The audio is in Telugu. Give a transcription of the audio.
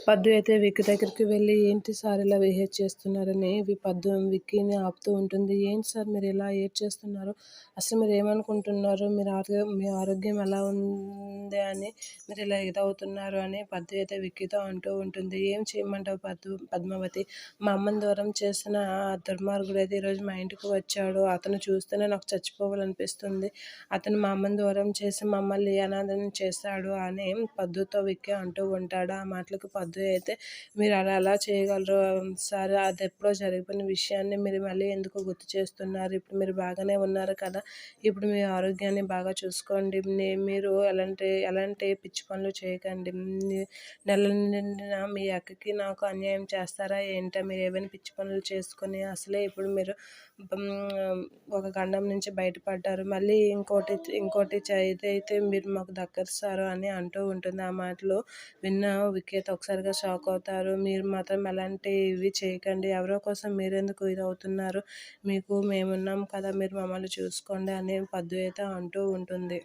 పద్దు అయితే విక్కీ దగ్గరికి వెళ్ళి, "ఏంటి సార్ ఇలా బిహేవ్ చేస్తున్నారని" విక్కీని ఆపుతూ ఉంటుంది. "ఏంటి సార్ మీరు ఇలా ఏడ్చేస్తున్నారు? అసలు మీరేమనుకుంటున్నారు? మీ ఆరోగ్యం ఎలా ఉంది అని మీరు ఇలా ఇదవుతున్నారు" అని పద్దు అయితే విక్కీతో అంటూ ఉంటుంది. "ఏం చేయమంటావు పద్మావతి? మా అమ్మని దూరం చేసిన ఆ దుర్మార్గుడైతే ఈరోజు మా ఇంటికి వచ్చాడు. అతను చూస్తేనే నాకు చచ్చిపోవాలనిపిస్తుంది. అతను మా అమ్మని దూరం చేసి మమ్మల్ని అనాథని చేశాడు" అని పద్దుతో విక్కీ అంటూ ఉంటాడు. ఆ మాటలకు పద్దు అయితే, "మీరు అలా ఎలా చేయగలరు సార్? అదెప్పుడో జరిగిపోయిన విషయాన్ని మీరు మళ్ళీ ఎందుకు గుర్తు చేస్తున్నారు? ఇప్పుడు మీరు బాగానే ఉన్నారు కదా! ఇప్పుడు మీ ఆరోగ్యాన్ని బాగా చూసుకోండి. మీరు ఎలాంటి ఎలాంటి పిచ్చి పనులు చేయకండి. నెల నిండిన మీ అక్కకి నాకు అన్యాయం చేస్తారా ఏంటా? మీరు ఏవైనా పిచ్చి పనులు చేసుకొని అసలే ఇప్పుడు మీరు ఒక గండం నుంచి బయటపడ్డారు. మళ్ళీ ఇంకోటి ఇదైతే మీరు మాకు దగ్గర సారు" అని అంటూ ఉంటుంది. ఆ మాటలు విన్న విక్కీ అయితే ఒకసారిగా షాక్ అవుతారు. "మీరు మాత్రం ఎలాంటివి చేయకండి. ఎవరో కోసం మీరెందుకు ఇదవుతున్నారు? మీకు మేమున్నాం కదా! మీరు మమ్మల్ని చూసుకోండి" అని పద్దు అయితే అంటూ ఉంటుంది.